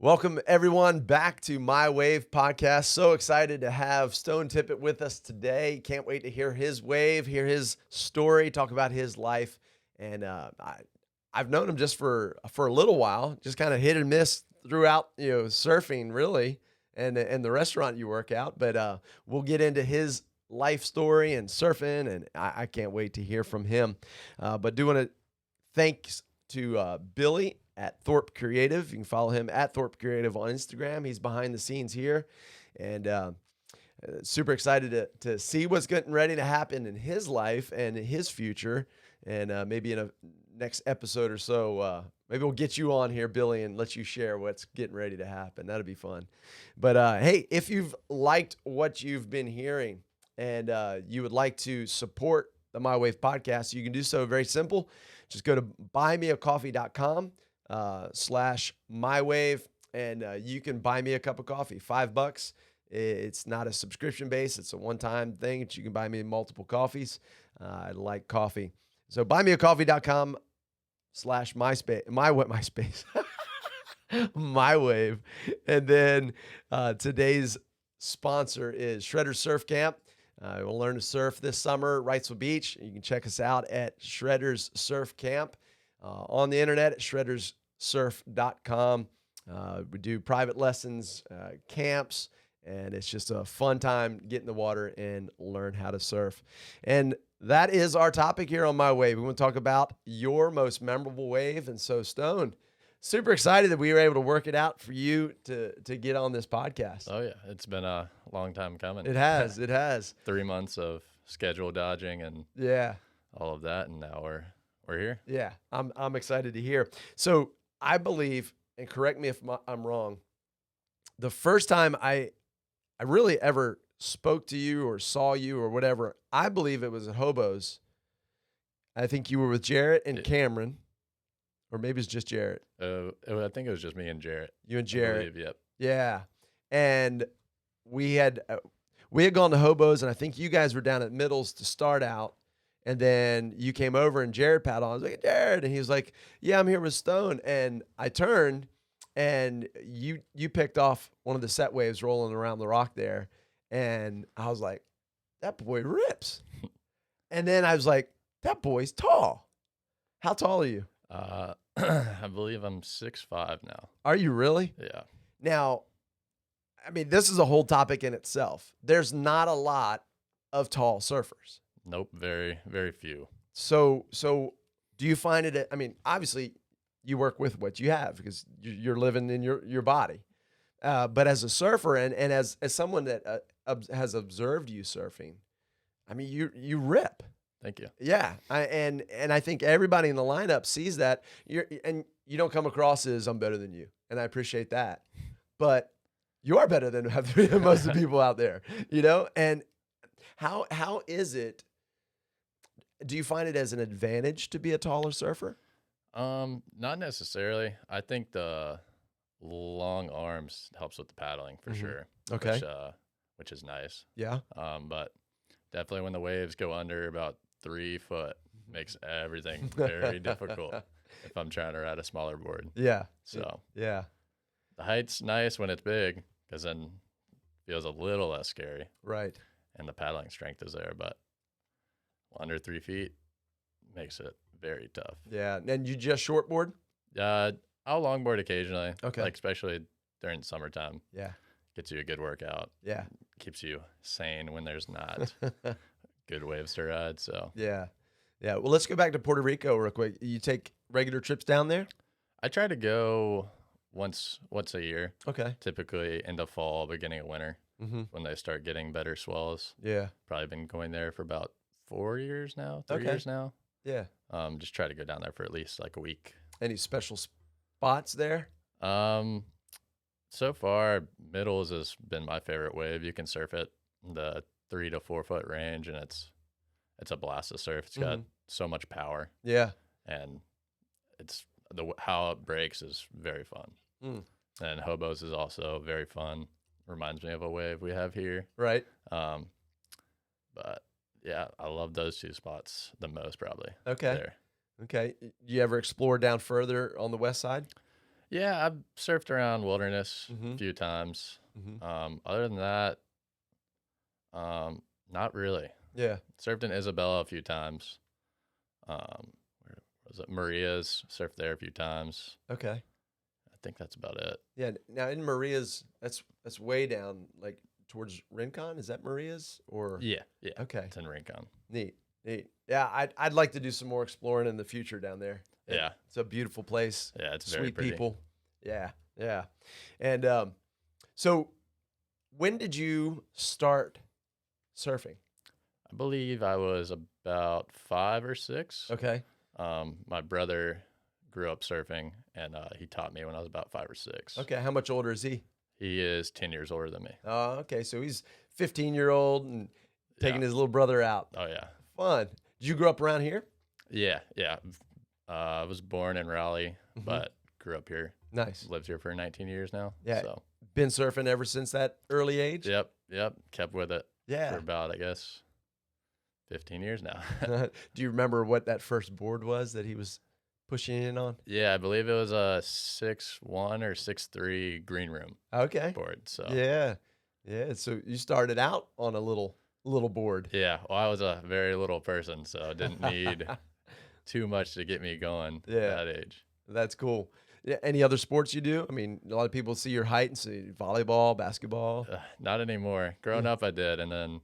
Welcome, everyone, back to My Wave podcast. So excited to have Stone Tippett with us today. Can't wait to hear his wave, hear his story, talk about his life. And I've known him just for a little while, just kind of hit and miss throughout, surfing really, and the restaurant you work out. But we'll get into his life story and surfing, and I can't wait to hear from him. But do want to thanks to Billy at Thorpe Creative. You can follow him at Thorpe Creative on Instagram. He's behind the scenes here, and super excited to see what's getting ready to happen in his life and in his future. And maybe in a next episode or so, maybe we'll get you on here, Billy, and let you share what's getting ready to happen. That'll be fun. But hey, if you've liked what you've been hearing and you would like to support the My Wave podcast, you can do so very simple. Just go to buymeacoffee.com /mywave, and you can buy me a cup of coffee, $5. It's not a subscription base. It's a one-time thing that you can buy me multiple coffees. I like coffee. So buymeacoffee.com /MySpace, My Wave. And then today's sponsor is Shredders Surf Camp. We'll learn to surf this summer at Wrightsville Beach. You can check us out at Shredders Surf Camp on the internet at shredderssurf.com. We do private lessons, camps, and it's just a fun time get in the water and learn how to surf. And that is our topic here on My Wave. We want to talk about your most memorable wave. And so, Stone, super excited that we were able to work it out for you to get on this podcast. Oh, yeah. It's been a long time coming. It has. It has. 3 months of schedule dodging and all of that, and now we're here. Yeah, I'm excited to hear. So I believe, and correct me if I'm wrong, the first time I really ever spoke to you or saw you or whatever, I believe it was at Hobo's. I think you were with Jarrett and Cameron, or maybe it's just Jarrett. I think it was just me and Jarrett. You and Jarrett. I believe, yep. Yeah, and we had gone to Hobo's, and I think you guys were down at Middles to start out. And then you came over and Jared paddled on. I was like, Jared. And he was like, yeah, I'm here with Stone. And I turned and you picked off one of the set waves rolling around the rock there. And I was like, that boy rips. And then I was like, that boy's tall. How tall are you? I believe I'm 6'5" now. Are you really? Yeah. Now, I mean, this is a whole topic in itself. There's not a lot of tall surfers. Nope, very, very few. So do you find it, I mean, obviously you work with what you have because you're living in your body. But as a surfer and as someone that has observed you surfing, I mean, you rip. Thank you. Yeah. And I think everybody in the lineup sees that and you don't come across as I'm better than you. And I appreciate that, but you are better than most of the people out there, and how is it? Do you find it as an advantage to be a taller surfer? Not necessarily. I think the long arms helps with the paddling for sure. Okay. Which is nice. Yeah. But definitely when the waves go under about 3 foot, makes everything very difficult if I'm trying to ride a smaller board. Yeah. So yeah, the height's nice when it's big because then it feels a little less scary. right. And the paddling strength is there, but under 3 feet makes it very tough. Yeah. And you just shortboard? I'll longboard occasionally. Okay. Like especially during summertime. Yeah. Gets you a good workout. Yeah. Keeps you sane when there's not good waves to ride. So Yeah. Yeah. Well, let's go back to Puerto Rico real quick. You take regular trips down there? I try to go once a year. Okay. Typically end of fall, beginning of winter, Mm-hmm. when they start getting better swells. Yeah. Probably been going there for about 4 years now, 3 Okay. years now. Yeah. Just try to go down there for at least like a week. Any special spots there? So far, Middles has been my favorite wave. You can surf it in the 3 to 4 foot range, and it's a blast to surf. It's got so much power, Yeah. and it's how it breaks is very fun. And Hobos is also very fun. Reminds me of a wave we have here. Right. But yeah, I love those two spots the most probably. Okay. There. Okay. You ever explore down further on the west side? Yeah, I've surfed around Wilderness Mm-hmm. a few times. Mm-hmm. Other than that, not really. Yeah. Surfed in Isabella a few times. Where was it? Maria's, surfed there a few times. Okay. I think that's about it. Yeah. Now in Maria's, that's way down, like towards Rincon. Is that Maria's or? Yeah, yeah. Okay. It's in Rincon. Neat. Neat. Yeah. I'd like to do some more exploring in the future down there. Yeah. It's a beautiful place. Yeah, it's very Sweet pretty. people. Yeah. Yeah. And so when did you start surfing? I believe I was about 5 or 6. Okay. My brother grew up surfing, and he taught me when I was about 5 or 6. Okay. How much older is he? He is 10 years older than me. Okay. So he's 15-year-old and taking Yeah. his little brother out. Oh yeah. Fun. Did you grow up around here? Yeah, yeah. I was born in Raleigh, Mhm. but grew up here. Nice. Lived here for 19 years now. Yeah. So Been surfing ever since that early age? yep. Kept with it for Yeah. about, I guess, 15 years now. Do you remember what that first board was that he was pushing in on? Yeah, I believe it was a 6'1" or 6'3" green room Okay. board. So Yeah. Yeah. So you started out on a little board. yeah, well, I was a very little person, so I didn't need too much to get me going Yeah. at that age. That's cool. Yeah, any other sports you do? I mean, a lot of people see your height and say volleyball, basketball. Not anymore. Growing up, I did, and then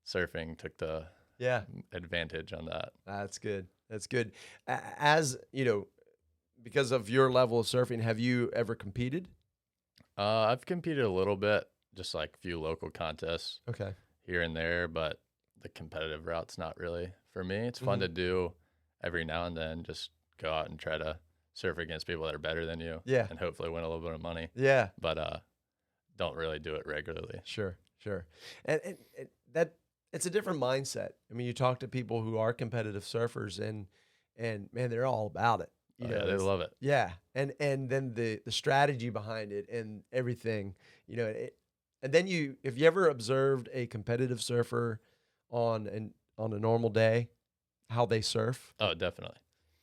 surfing took the Yeah, advantage on that. that's good. That's good. As you know, because of your level of surfing, have you ever competed? I've competed a little bit, just like a few local contests Okay. here and there, but the competitive route's not really for me. It's fun to do every now and then, just go out and try to surf against people that are better than you Yeah. and hopefully win a little bit of money, Yeah. but don't really do it regularly. Sure. Sure. And that it's a different mindset. I mean, you talk to people who are competitive surfers, and man, they're all about it. You Oh, know, yeah, they it's- love it. Yeah, and then the strategy behind it and everything, and then if you ever observed a competitive surfer on a normal day, how they surf, Oh, definitely.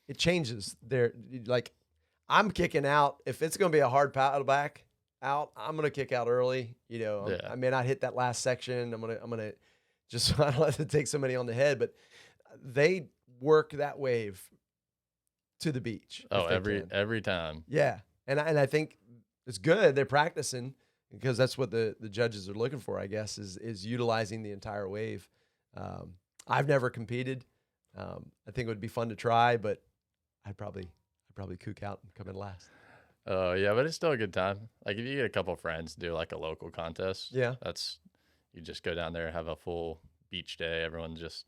it changes. Like, I'm kicking out if it's going to be a hard paddle back out. I'm going to kick out early. Yeah. I may not hit that last section. I'm gonna just I don't have to take somebody on the head, but they work that wave to the beach. Oh, if they can. every time. Yeah, and I think it's good they're practicing because that's what the judges are looking for, I guess, is utilizing the entire wave. I've never competed. I think it would be fun to try, but I'd probably kook out and come in last. Oh, yeah, but it's still a good time. Like if you get a couple friends, do like a local contest. Yeah. You just go down there, have a full beach day. Everyone's just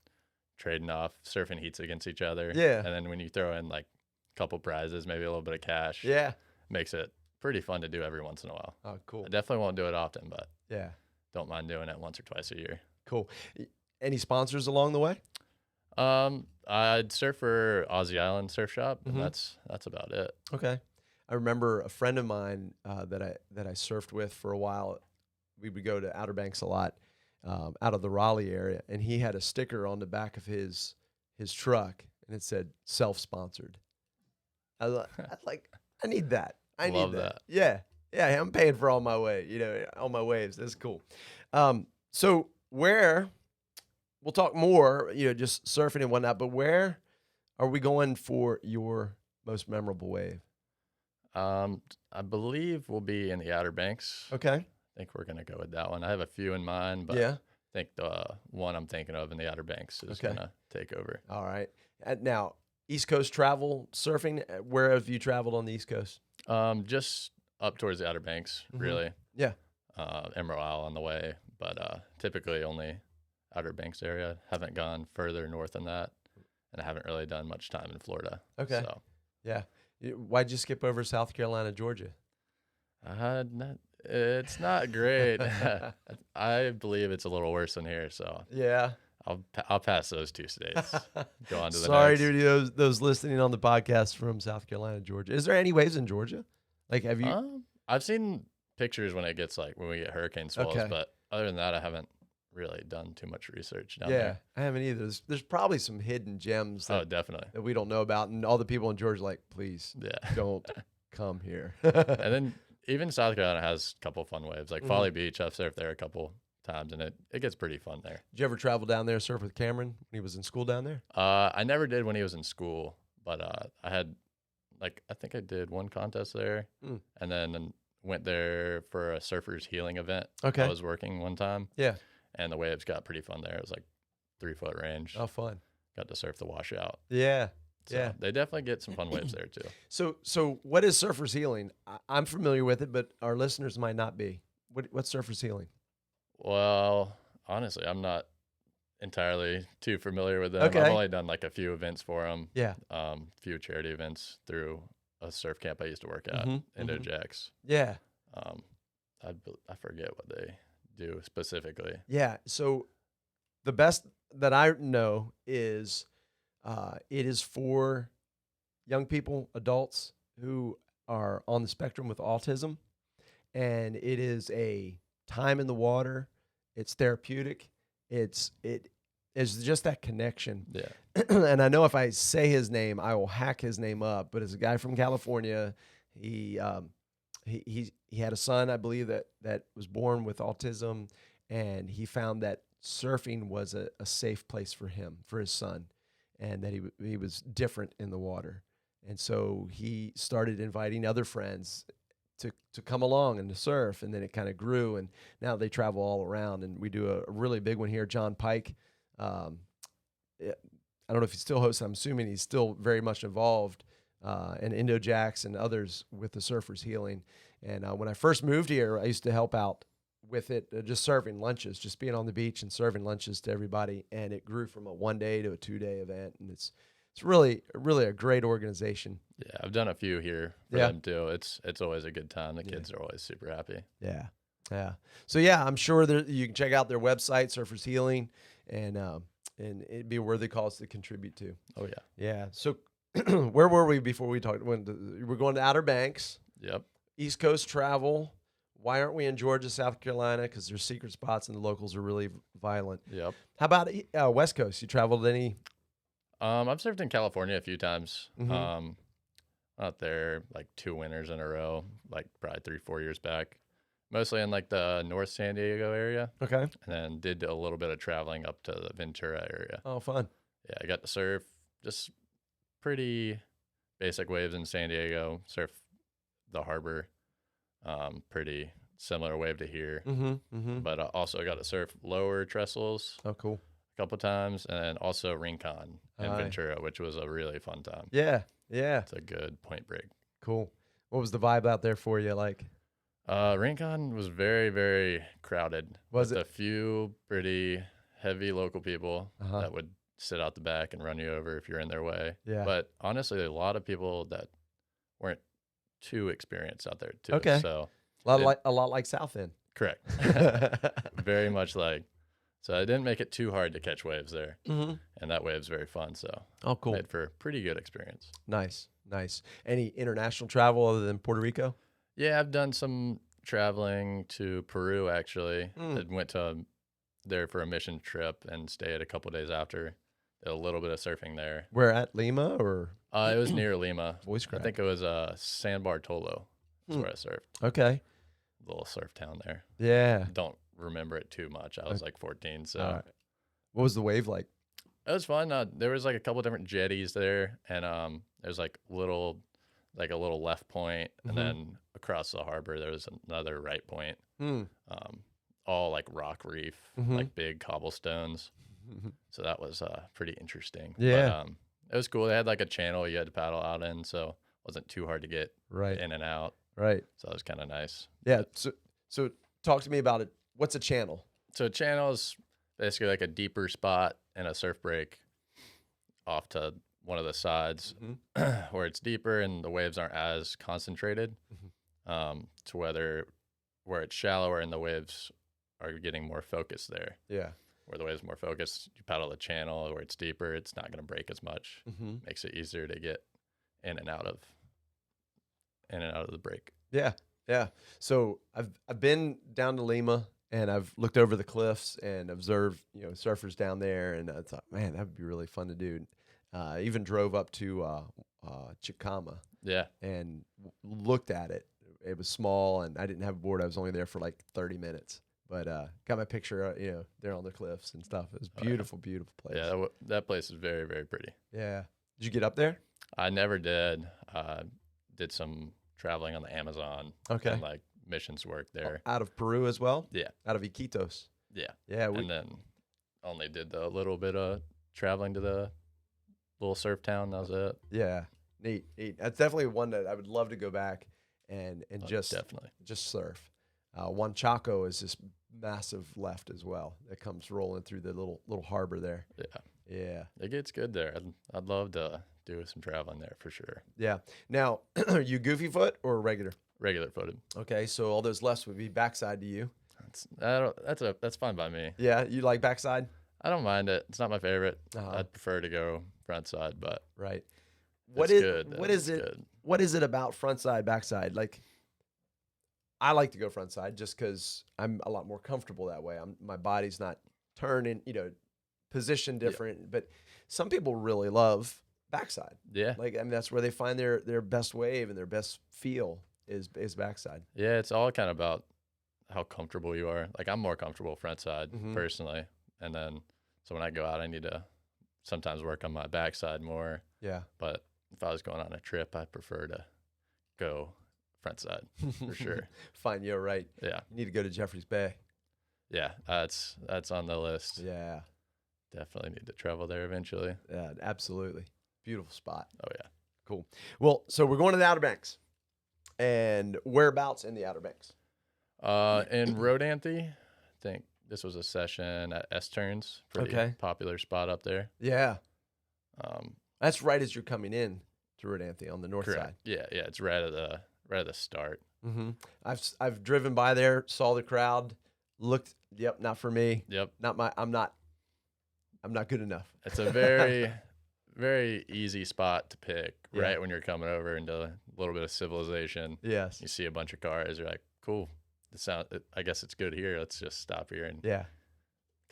trading off, surfing heats against each other. Yeah. And then when you throw in like a couple prizes, maybe a little bit of cash, Yeah. makes it pretty fun to do every once in a while. Oh, cool. I definitely won't do it often, but Yeah. don't mind doing it once or twice a year. Cool. Any sponsors along the way? I'd surf for Aussie Island Surf Shop, and Mhm. that's about it. Okay. I remember a friend of mine that I surfed with for a while. We would go to Outer Banks a lot, out of the Raleigh area, and he had a sticker on the back of his truck, and it said self-sponsored. I was like, I need that. I need Love that. that. Yeah, yeah. I'm paying for all my all my waves. That's cool. So where we'll talk more, just surfing and whatnot. But where are we going for your most memorable wave? I believe we'll be in the Outer Banks. Okay. I think we're gonna go with that one. I have a few in mind, but Yeah. I think the one I'm thinking of in the Outer Banks is Okay. gonna take over. All right. Now, East Coast travel surfing. Where have you traveled on the East Coast? Just up towards the Outer Banks, Mhm. really. Yeah. Emerald Isle on the way, but typically only Outer Banks area. Haven't gone further north than that, and I haven't really done much time in Florida. Okay. So Yeah. Why'd you skip over South Carolina, Georgia? it's not great. I believe it's a little worse than here, so Yeah. I'll pass those two states. Go on to the Sorry next. to those listening on the podcast from South Carolina, Georgia. Is there any waves in Georgia? Like, have you? I've seen pictures when we get hurricane swells, Okay. but other than that, I haven't really done too much research down Yeah, there. I haven't either. There's probably some hidden gems Oh, that, definitely. that we don't know about, and all the people in Georgia are like, please Yeah. don't come here. And then even South Carolina has a couple fun waves, like Mhm. Folly Beach. I've surfed there a couple times, and it gets pretty fun there. Did you ever travel down there, surf with Cameron when he was in school down there? I never did when he was in school, but I had I think I did one contest there, Mm. and then went there for a surfers healing event. Okay. I was working one time, Yeah. and the waves got pretty fun there. It was like 3 foot range. Oh, fun. Got to surf the washout. Yeah. So Yeah. they definitely get some fun waves there too. So what is Surfers Healing? I'm familiar with it, but our listeners might not be. What's Surfers Healing? Well, honestly, I'm not entirely too familiar with them. Okay. I've only done like a few events for them. Yeah. Few charity events through a surf camp I used to work at, Mhm, Indo mhm. Jacks. Yeah. I forget what they do specifically. Yeah. So the best that I know is it is for young people, adults who are on the spectrum with autism, and it is a time in the water. It's therapeutic. It is just that connection. Yeah. And I know if I say his name, I will hack his name up. But it's a guy from California. He had a son, I believe, that was born with autism, and he found that surfing was a safe place for him, for his son, and that he was different in the water. And so he started inviting other friends to come along and to surf, and then it kind of grew, and now they travel all around, and we do a really big one here. John Pike, I don't know if he still hosts. I'm assuming he's still very much involved, and Indo Jacks and others with the Surfers Healing. And when I first moved here, I used to help out with it, just serving lunches, just being on the beach and serving lunches to everybody. And it grew from a 1 day to a 2 day event, and it's really a great organization. Yeah, I've done a few here for Yeah. them too. It's always a good time. The Yeah. kids are always super happy. Yeah, yeah. So yeah, I'm sure you can check out their website, Surfers Healing, and it'd be a worthy cause to contribute to. Oh yeah. Yeah. So where were we before we talked? We're going to Outer Banks, Yep. East Coast travel. Why aren't we in Georgia, South Carolina? Because there's secret spots and the locals are really violent. Yep. How about West Coast? You traveled any? I've surfed in California a few times. Mhm. Out there like 2 winters in a row, like probably 3-4 years back. Mostly in like the North San Diego area, Okay. and then did a little bit of traveling up to the Ventura area. Oh, fun. Yeah, I got to surf just pretty basic waves in San Diego. Surf the harbor, pretty similar wave to here. Mm-hmm. Mm-hmm. But I also got to surf lower trestles Oh, cool. a couple times, and then also Rincon and Aye. Ventura, which was a really fun time. Yeah. Yeah. It's a good point break. Cool. What was the vibe out there for you? Like, Rincon was very, very crowded. Was with it? a few pretty heavy local people Uh-huh. that would sit out the back and run you over if you're in their way. Yeah. But honestly, a lot of people that weren't too experienced out there too. Okay. So a lot like South End. correct. Very much like. So I didn't make it too hard to catch waves there, Mm-hmm. and that wave's very fun. So Oh, cool. made for a pretty good experience. Nice. Nice. Any international travel other than Puerto Rico? Yeah, I've done some traveling to Peru actually. Mm. I went to there for a mission trip and stayed a couple days after. Did a little bit of surfing there. Where at Lima or It was near Lima. Voice I Crack? think it was San Bartolo. That's Hmm. where I surfed. Okay. Little surf town there. Yeah. Don't remember it too much. I was like 14, so All right. What was the wave like? it was fun. There was like a couple different jetties there, and there's like a little left point, and Mhm. then across the harbor there was another right point. Hmm. All like rock reef, Mhm. like big cobblestones. So that was pretty interesting. Yeah. But, it was cool. They had like a channel you had to paddle out in, so it wasn't too hard to get Right. in and out. Right. So that was kind of nice. Yeah. So talk to me about it. What's a channel? So a channel is basically like a deeper spot in a surf break off to one of the sides Mm-hmm. where it's deeper and the waves aren't as concentrated Mhm. to where it's shallower and the waves are getting more focused there. Yeah. Where the waves are more focused, you paddle the channel where it's deeper, it's not going to break as much. Mm-hmm. Makes it easier to get in and out of the break. Yeah. Yeah. So I've been down to Lima and I've looked over the cliffs and observed, surfers down there, and I thought, man, that would be really fun to do. Even drove up to Chicama Yeah. and looked at it. It was small, and I didn't have a board. I was only there for like 30 minutes, but got my picture, there on the cliffs and stuff. It was beautiful, beautiful place. Yeah, that place is very, very pretty. Yeah. Did you get up there? I never did. Did some traveling on the Amazon. Okay. And like missions work there. Out of Peru as well? Yeah. Out of Iquitos. Yeah. Yeah. And then only did the little bit of traveling to the little surf town. That was it. Yeah. Neat. That's definitely one that I would love to go back and just surf. Huanchaco is this massive left as well that comes rolling through the little harbor there. Yeah. Yeah. It gets good there. I'd love to do some traveling there for sure. Yeah. Now, are you goofy foot or regular? Regular footed. Okay, so all those lefts would be backside to you. That's fine by me. Yeah, you like backside? I don't mind it. It's not my favorite. Uh-huh. I'd prefer to go front side, but Right. it's good. What is it? Good. What is it about front side, backside? Like, I like to go front side just because I'm a lot more comfortable that way. My body's not turning, position different. But some people really love backside. Yeah. Like, I mean, that's where they find their best wave and their best feel is backside. Yeah, it's all kind of about how comfortable you are. Like I'm more comfortable front side Mhm. personally, and then so when I go out, I need to sometimes work on my backside more. Yeah. But if I was going on a trip, I prefer to go front side for sure. Fine, you're right. Yeah, You need to go to Jeffreys Bay. yeah, that's on the list. Yeah. Definitely need to travel there eventually. Yeah, absolutely. Beautiful spot. Oh yeah. Cool. Well, so we're going to the Outer Banks. And whereabouts in the Outer Banks? In Rodanthe, I think this was a session at S Turns. Pretty Okay. popular spot up there. Yeah. Um, That's right as you're coming in to Rodanthe on the north correct. side. Yeah, yeah, it's right at the start. Mm-hmm. I've driven by there, saw the crowd, looked. Yep, not for me. Yep. I'm not good enough. It's a very, very easy spot to pick, Yeah. right? When you're coming over into a little bit of civilization. Yes. You see a bunch of cars, you're like, cool. I guess it's good here. Let's just stop here and Yeah.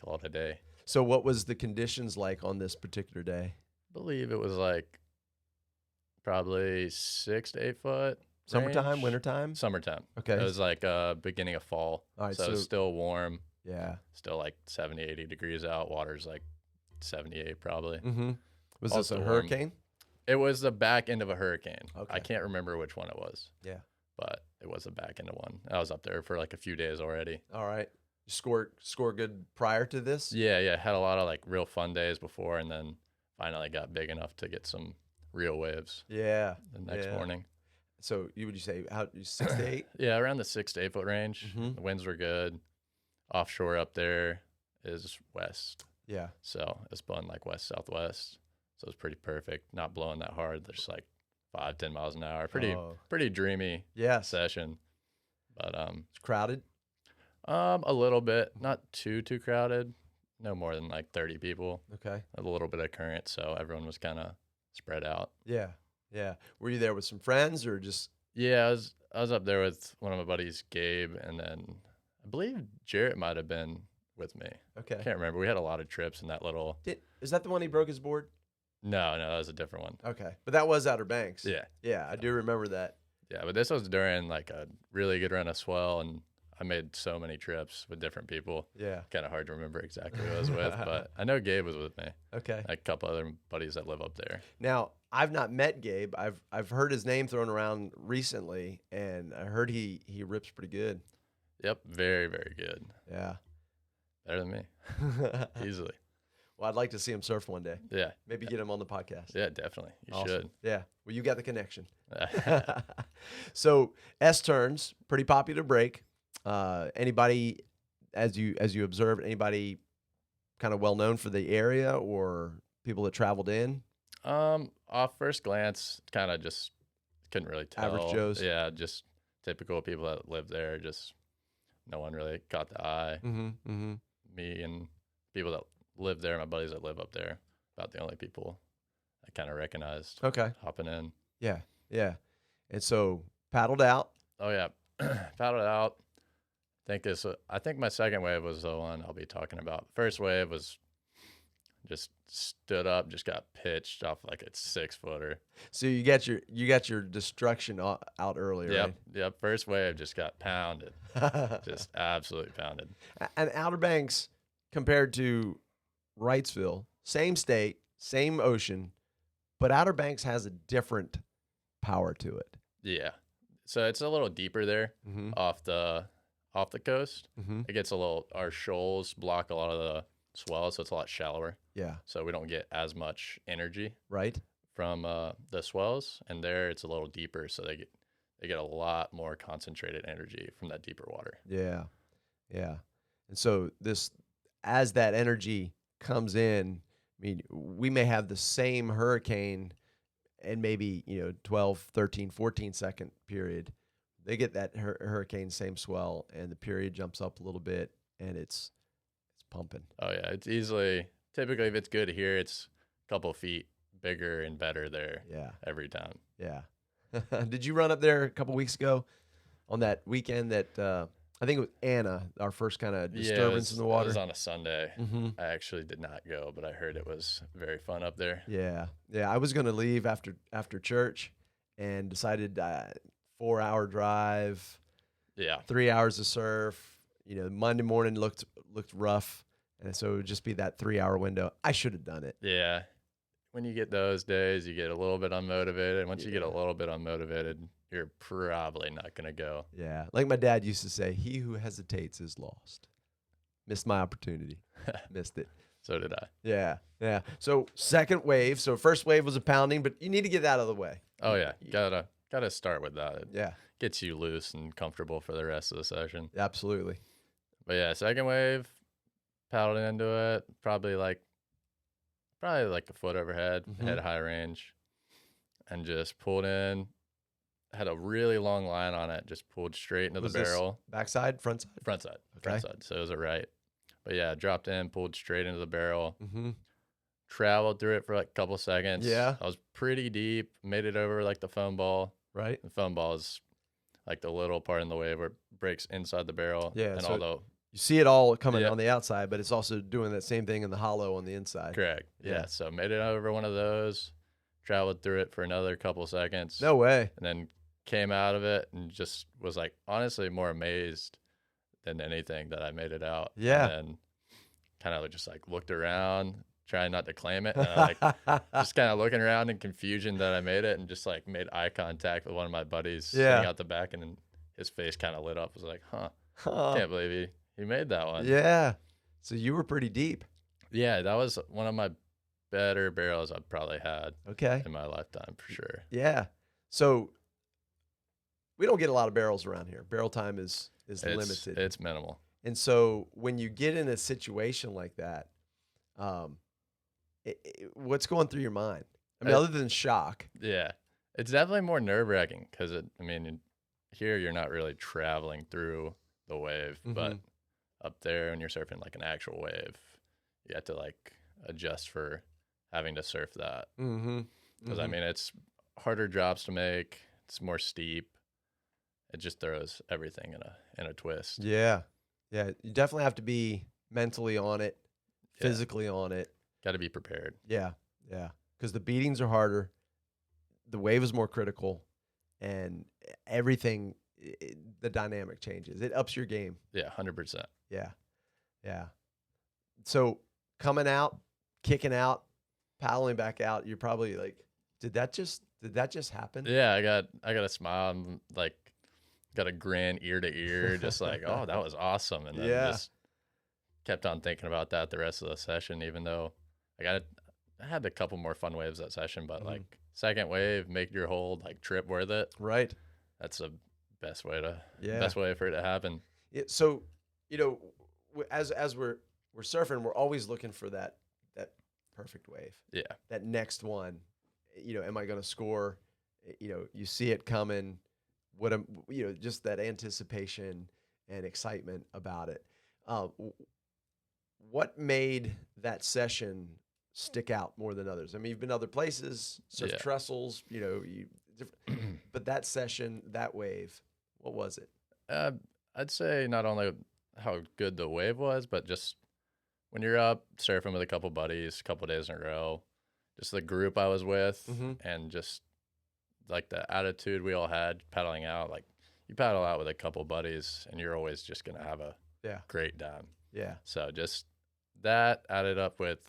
call it a day. So what was the conditions like on this particular day? I believe it was like probably 6 to 8 foot. Summertime, range. wintertime? Summertime. Okay. It was like beginning of fall. All right, so so- it's still warm, Yeah. still like 70, 80 degrees out. Water's like 78 probably. Mm-hmm. Was Also this a warm. hurricane? It was the back end of a hurricane. Okay. I can't remember which one it was. Yeah. But it was the back end of one. I was up there for like a few days already. All right. You score good prior to this? Yeah. Had a lot of like real fun days before, and then finally got big enough to get some real waves Yeah. the next Yeah. morning. So would you say 6 to 8? Yeah, around the 6 to 8 foot range. Mhm. The winds were good. Offshore up there is west, Yeah. so it's blowing like west southwest. So it's pretty perfect. Not blowing that hard. There's like 5-10 miles an hour. Pretty dreamy Yes. session. But It's crowded. a little bit, not too crowded. No more than like 30 people. Okay. A little bit of current, so everyone was kind of spread out. Yeah. Yeah. Were you there with some friends or just? Yeah, I was up there with one of my buddies, Gabe, and then I believe Jarrett might have been with me. Okay. I can't remember. We had a lot of trips in that little. Is that the one he broke his board? No, that was a different one. Okay. But that was Outer Banks. Yeah, Yeah, I do remember that. yeah, but this was during like a really good run of swell, and I made so many trips with different people. Yeah. Kind of hard to remember exactly who I was with, but I know Gabe was with me. Okay. Like a couple other buddies that live up there. Now, I've not met Gabe. I've heard his name thrown around recently, and I heard he rips pretty good. Yep, very, very good. Yeah. Better than me, easily. Well, I'd like to see him surf one day. Yeah, Maybe get him on the podcast. yeah, definitely. You Awesome. Yeah. Well, you got the connection. should. So S turns, pretty popular break. Anybody, as you observed, anybody kind of well known for the area or people that traveled in? Off first glance, kind of just couldn't really tell. Average Joes? Yeah, just typical people that live there. Just no one really caught the eye. Mm-hmm. Mm-hmm. Me and people that live there, my buddies that live up there, about the only people I kind of recognized Okay. hopping in. Yeah. Yeah. And so paddled out. Oh yeah, paddled out. I think my second wave was the one I'll be talking about. First wave was just stood up, just got pitched off like a 6-footer. So you got your destruction out early, Yep, right? yep. First wave just got pounded, just absolutely pounded. And Outer Banks compared to Wrightsville, same state, same ocean, but Outer Banks has a different power to it. Yeah, so it's a little deeper there Mm-hmm. off the coast. Mm-hmm. It gets a little. Our shoals block a lot of the swells, so it's a lot shallower. Yeah. So we don't get as much energy Right. from the swells, and there it's a little deeper, so they get a lot more concentrated energy from that deeper water. Yeah. Yeah. And so as that energy comes in, I mean, we may have the same hurricane and maybe, 12, 13, 14-second period. They get that hurricane, same swell, and the period jumps up a little bit, and it's pumping. Oh yeah, it's easily typically if it's good here, it's a couple feet bigger and better there Yeah. every time. Yeah. Did you run up there a couple weeks ago on that weekend that I think it was Anna, our first kind of disturbance in the It water? was on a Sunday. Mm-hmm. I actually did not go, but I heard it was very fun up there. Yeah. Yeah. I was going to leave after church and decided 4-hour drive, Yeah, 3 hours of surf. Monday morning looked rough. And so it would just be that 3-hour window. I should have done it. yeah. When you get those days, you get a little bit unmotivated. Once you get a Yeah. little bit unmotivated, you're probably not gonna go. Yeah. Like my dad used to say, he who hesitates is lost. Missed my opportunity. Missed it. So did I. Yeah. Yeah. So second wave. So first wave was a pounding, but you need to get that out of the way. Oh yeah, gotta start with that. It Yeah. gets you loose and comfortable for the rest of the session. Absolutely. But yeah, second wave, paddled into it, probably like a foot overhead, Mhm. head high range, and just pulled in. Had a really long line on it, just pulled straight into Was the this barrel. Backside, front side? Front side. Okay. Front side. So it was a right. But yeah, dropped in, pulled straight into the barrel, Mm-hmm. traveled through it for like a couple seconds. Yeah. I was pretty deep, made it over like the foam ball. Right. The foam ball is like the little part in the wave where it breaks inside the barrel. Yeah, And so although, You see it all coming Yep. on the outside, but it's also doing that same thing in the hollow on the inside. correct. Yeah. Yeah. So made it over one of those, traveled through it for another couple seconds. No way. And then came out of it and just was like honestly more amazed than anything that I made it out. Yeah. And then kind of just like looked around, trying not to claim it. And I like just kind of looking around in confusion that I made it and just like made eye contact with one of my buddies Yeah. sitting out the back, and then his face kind of lit up. I was like, Huh. can't believe he made that one. Yeah. So you were pretty deep. Yeah, that was one of my better barrels I've probably had Okay. in my lifetime for sure. Yeah. So we don't get a lot of barrels around here. Barrel time is limited. It's minimal. And so when you get in a situation like that, what's going through your mind? I mean, I- other than shock. Yeah, it's definitely more nerve wracking because here you're not really traveling through the wave, but Mhm. up there when you're surfing like an actual wave, you have to like adjust for having to surf that Mm-hmm. because it's harder drops to make. It's more steep. It just throws everything in a twist. Yeah. Yeah. You definitely have to be mentally on it, Yeah. physically on it. Got to be prepared. Yeah. Yeah. Because the beatings are harder, the wave is more critical, and everything, the dynamic changes. It ups your game. Yeah, 100%. Yeah. Yeah. So coming out, kicking out, paddling back out, you're probably like, did that just happen? Yeah, I got a smile. I'm like, got a grin ear to ear, just like, oh, that was awesome. And then Yeah. just kept on thinking about that the rest of the session, even though I had a couple more fun waves that session, but Mhm. like second wave, make your hold like trip worth it. Right. That's the best way Yeah. best way for it to happen. So, as we're surfing, we're always looking for that perfect wave, Yeah. that next one. Am I going to score? You see it coming. Just that anticipation and excitement about it. What made that session stick out more than others? I mean, you've been other places, surf Yeah. trestles, but that session, that wave, what was it? I'd say not only how good the wave was, but just when you're up surfing with a couple buddies, a couple days in a row, just the group I was with, and just like the attitude we all had paddling out. Like you paddle out with a couple buddies, and you're always just gonna have a great time. Yeah. So just that added up with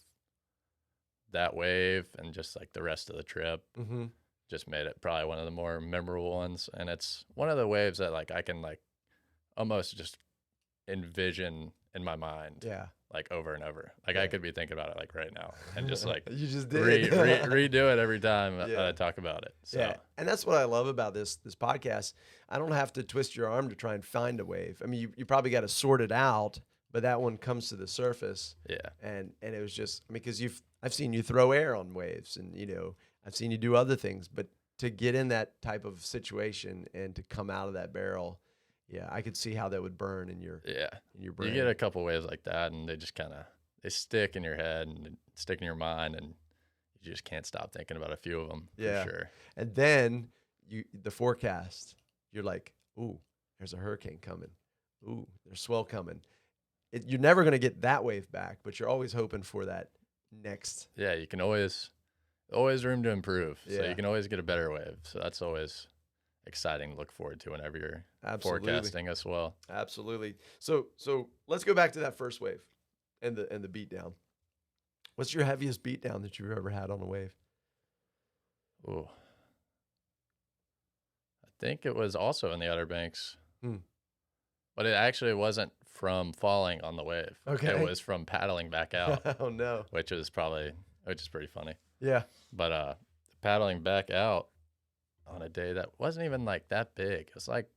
that wave and just like the rest of the trip just made it probably one of the more memorable ones. And it's one of the waves that like I can like almost just envision in my mind. Yeah. Like over and over. Like I could be thinking about it like right now and just like you just did redo it every time I talk about it. So. Yeah. And that's what I love about this podcast. I don't have to twist your arm to try and find a wave. I mean, you probably got to sort it out, but that one comes to the surface. Yeah. And it was just, I mean, because I've seen you throw air on waves, and I've seen you do other things, but to get in that type of situation and to come out of that barrel, yeah, I could see how that would burn in your brain. You get a couple waves like that, and they just kind of they stick in your head and stick in your mind, and you just can't stop thinking about a few of them. For sure. And then the forecast, you're like, ooh, there's a hurricane coming. Ooh, there's swell coming. You're never going to get that wave back, but you're always hoping for that next. Yeah, you can always room to improve. So you can always get a better wave. So that's always exciting to look forward to whenever you're forecasting as well. Absolutely. So let's go back to that first wave and the beat down. What's your heaviest beat down that you've ever had on a wave? Ooh. I think it was also in the Outer Banks. But it actually wasn't from falling on the wave. Okay. It was from paddling back out. Oh no. Which is pretty funny. Yeah. But paddling back out on a day that wasn't even like that big. It was like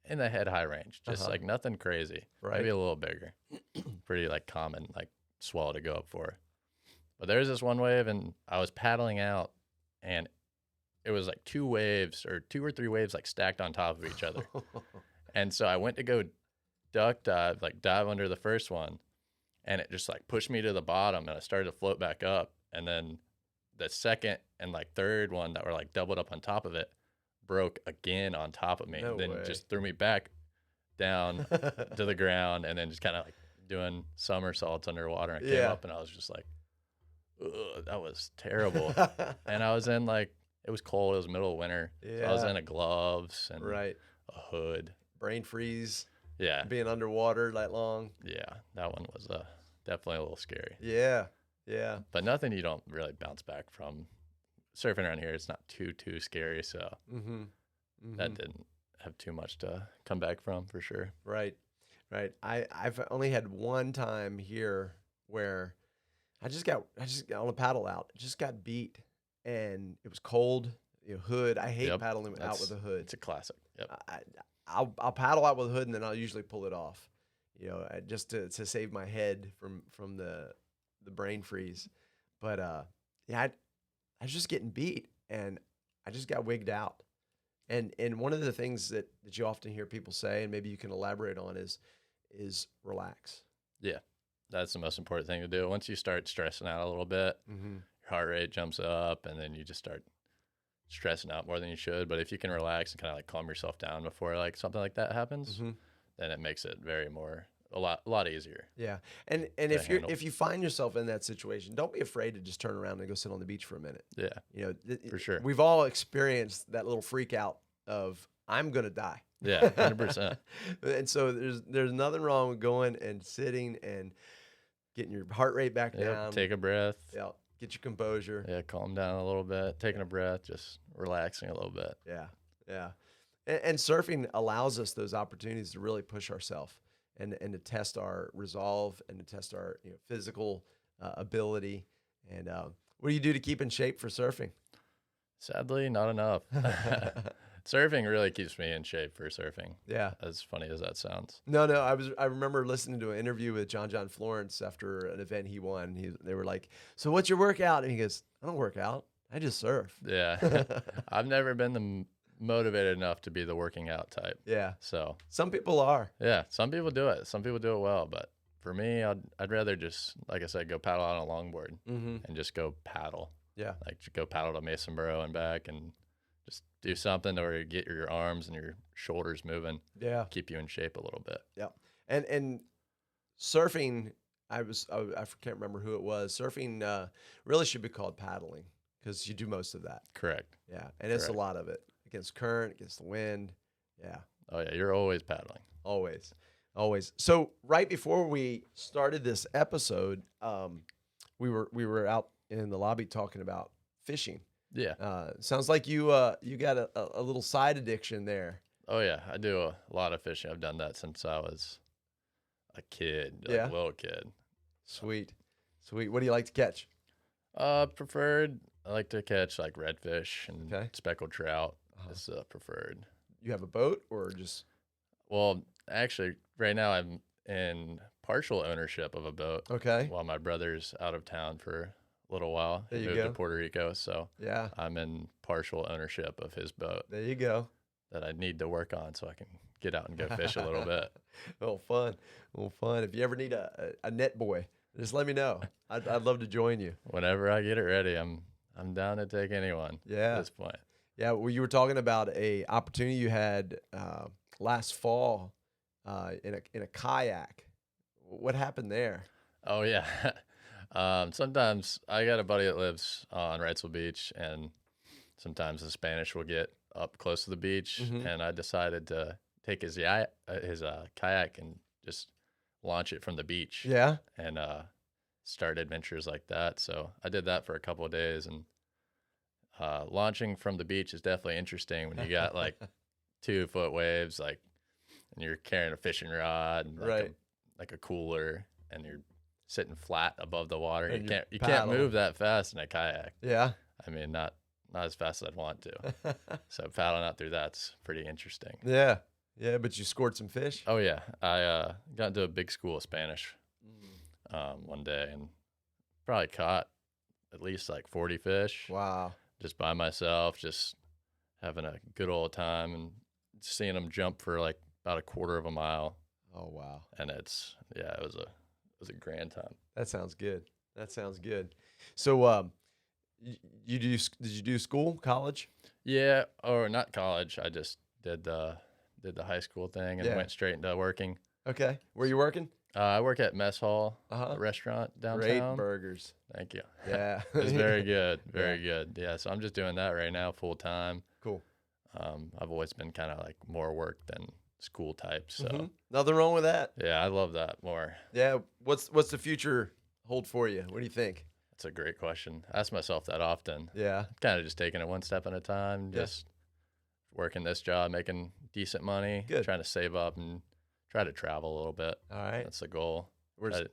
in the head high range, just like nothing crazy. Right. Maybe a little bigger. Pretty like common like swell to go up for. But there's this one wave, and I was paddling out, and it was like two or three waves like stacked on top of each other. And so I went to go duck dive, like dive under the first one, and it just like pushed me to the bottom, and I started to float back up. And then the second and like third one that were like doubled up on top of it broke again on top of me. No and then way. just threw me back down to the ground, and then just kind of like doing somersaults underwater. And I came up, and I was just like, ugh, that was terrible. And I was in like, it was cold. It was middle of winter. So I was in gloves and a hood. Brain freeze. Yeah. Being underwater that long. Yeah. That one was definitely a little scary. Yeah. Yeah. But nothing you don't really bounce back from. Surfing around here, it's not too scary. So that didn't have too much to come back from for sure. Right. Right. I've only had one time here where I just got on a paddle out. Just got beat, and it was cold. Hood. I hate paddling out with a hood. It's a classic. Yep. I'll paddle out with a hood, and then I'll usually pull it off, just to save my head from the brain freeze. But I was just getting beat, and I just got wigged out. And one of the things that you often hear people say, and maybe you can elaborate on, is relax. Yeah, that's the most important thing to do. Once you start stressing out a little bit, your heart rate jumps up, and then you just start stressing out more than you should. But if you can relax and kind of like calm yourself down before like something like that happens, then it makes it a lot easier. Yeah. And if you find yourself in that situation, don't be afraid to just turn around and go sit on the beach for a minute. Yeah. For sure. We've all experienced that little freak out of I'm going to die. Yeah, 100%. And so there's nothing wrong with going and sitting and getting your heart rate back down. Take a breath. Yeah. Get your composure. Yeah, calm down a little bit, taking a breath, just relaxing a little bit. Yeah, yeah. And surfing allows us those opportunities to really push ourselves and to test our resolve and to test our physical ability. And what do you do to keep in shape for surfing? Sadly, not enough. Surfing really keeps me in shape for surfing. Yeah. As funny as that sounds. No, I remember listening to an interview with John Florence after an event he won. They were like, "So what's your workout?" And he goes, "I don't work out. I just surf." Yeah. I've never been motivated enough to be the working out type. Yeah. So some people are. Yeah. Some people do it. Some people do it well. But for me, I'd rather just, like I said, go paddle out on a longboard and just go paddle. Yeah. Like go paddle to Mason Borough and back and just do something to where you get your arms and your shoulders moving. Yeah. Keep you in shape a little bit. Yeah. And surfing I can't remember who it was. Surfing really should be called paddling because you do most of that. Correct. Yeah, and it's a Correct. lot of it against current, against the wind. Yeah, Oh yeah, you're always paddling. always, always. So right before we started this episode, we were out in the lobby talking about fishing. Yeah. Sounds like you you got a little side addiction there. Oh yeah, I do a lot of fishing. I've done that since I was a kid, like Yeah. a little kid. Sweet, sweet. What do you like to catch? Preferred. I like to catch like redfish and Okay. speckled trout. Uh-huh. Is preferred. You have a boat or just Well, actually, right now I'm in partial ownership of a boat okay? while my brother's out of town for a little while. There He you moved go. to Puerto Rico, so Yeah, I'm in partial ownership of his boat there you go. that I need to work on so I can get out and go fish a little bit. Oh, fun. Well, fun. If you ever need a net boy, just let me know. I'd love to join you. Whenever I get it ready, I'm down to take anyone Yeah. at this point. Yeah. Well, you were talking about a opportunity you had last fall in a kayak. What happened there? Oh yeah. Sometimes I got a buddy that lives on Wrightsville Beach, and sometimes the Spanish will get up close to the beach, Mhm. and I decided to take his kayak and just launch it from the beach Yeah. and start adventures like that. So I did that for a couple of days, and launching from the beach is definitely interesting when you got like 2 foot waves, like, and you're carrying a fishing rod and like Right. like a cooler, and you're sitting flat above the water. And You you can't paddle. move that fast in a kayak. Yeah. I mean, not as fast as I'd want to. So paddling out through that's pretty interesting. Yeah. Yeah. But you scored some fish. Oh yeah, I got into a big school of Spanish Mm. one day and probably caught at least like 40 fish Wow. just by myself, just having a good old time and seeing them jump for like about a quarter of a mile. Oh, wow. And it was a grand time. That sounds good. That sounds good. So, did you do school, college? Yeah, or not college. I just did the high school thing and Yeah. went straight into working. Okay. Where you working? I work at Mess Hall, Uh-huh. a restaurant Great downtown. burgers. Thank you. Yeah. It's very good, very good. Yeah, so I'm just doing that right now full time. Cool. I've always been kind of like more work than school type. So Mhm. Nothing wrong with that. yeah, I love that more. Yeah. What's the future hold for you? What do you think? That's a great question. I ask myself that often. Yeah. Kind of just taking it one step at a time, Yeah. just working this job, making decent money, Good. trying to save up and try to travel a little bit. All right. That's the goal. Where's I-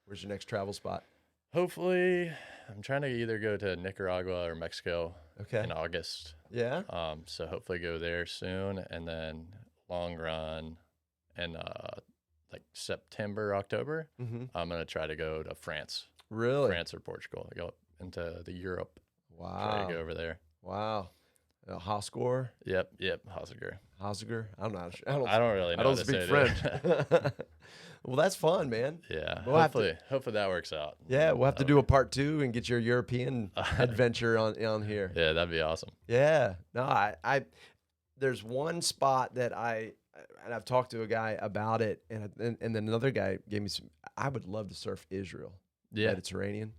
where's your next travel spot? Hopefully, I'm trying to either go to Nicaragua or Mexico Okay. in August. Yeah. So hopefully go there soon, and then long run in like September, October. Mm-hmm. I'm gonna try to go to France, Really? France or Portugal. Go into the Europe. Try Wow. to go over there. Wow. Hoscore, Yep, Hosiger. Hosiger. I don't know. I don't really know I don't how to speak say French. it. Well, that's fun, man. Yeah, We'll have to- hopefully that works out. Yeah, we'll have to That'll- do a part 2 and get your European adventure on here. Yeah, that'd be awesome. Yeah. No, I there's one spot that and I've talked to a guy about it, and then another guy gave me some. I would love to surf Israel, Yeah, Mediterranean,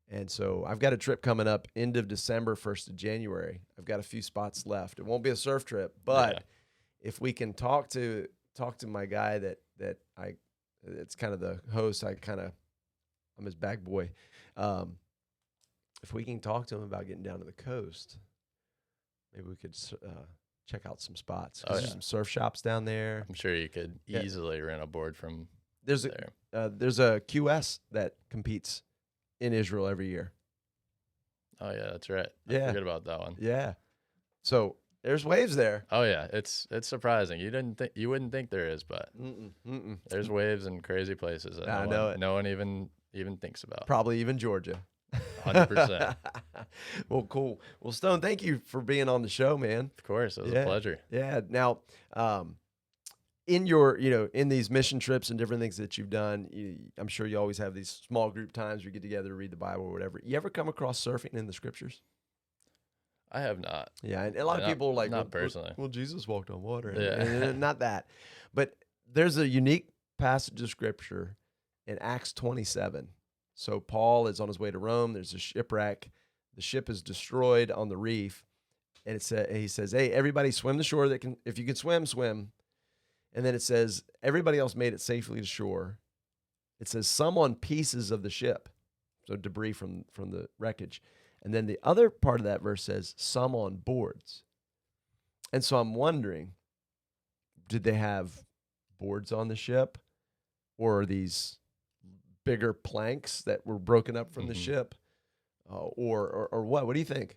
and so I've got a trip coming up end of December, 1st of January. I've got a few spots left. It won't be a surf trip, but Yeah. if we can talk to my guy that it's kind of the host. I'm his bag boy. If we can talk to him about getting down to the coast, maybe we could check out some spots. 'Cause Oh, there's yeah. some surf shops down there. I'm sure you could Yeah. easily rent a board from There's there. there's a QS that competes in Israel every year. Oh yeah, that's right. Yeah. I forget about that one. Yeah. So there's waves there. Oh yeah, it's surprising. You wouldn't think there is, but Mm-mm. there's waves in crazy places that I know it. no one even thinks about. Probably even Georgia. 100%. Well, cool. Well, Stone, thank you for being on the show, man. Of course, it was Yeah. a pleasure. Yeah. Now, in your, in these mission trips and different things that you've done, I'm sure you always have these small group times where you get together to read the Bible or whatever. You ever come across surfing in the scriptures? I have not. Yeah. And a lot of Not- people are like, not personally. Well, Jesus walked on water. Yeah. And not that. But there's a unique passage of scripture in Acts 27. So Paul is on his way to Rome. There's a shipwreck. The ship is destroyed on the reef. And he says, hey, everybody swim to shore. If you can swim, swim. And then it says, everybody else made it safely to shore. It says, some on pieces of the ship. So debris from the wreckage. And then the other part of that verse says, some on boards. And so I'm wondering, did they have boards on the ship? Or are these bigger planks that were broken up from the ship? Or what? What do you think?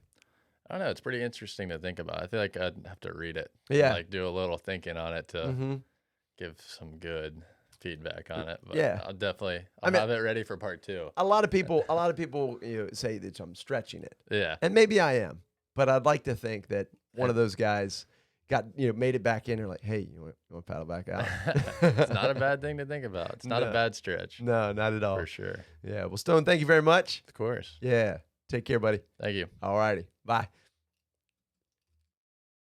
I don't know. It's pretty interesting to think about. I feel like I'd have to read it. Yeah. Like do a little thinking on it to give some good feedback on it. But Yeah. I'll have it ready for part 2. A lot of people say that I'm stretching it. Yeah. And maybe I am. But I'd like to think that one of those guys made it back in and like, hey, you want to paddle back out? It's not a bad thing to think about. It's not a bad stretch. No, not at all. For sure. Yeah. Well, Stone, thank you very much. Of course. Yeah. Take care, buddy. Thank you. All righty. Bye.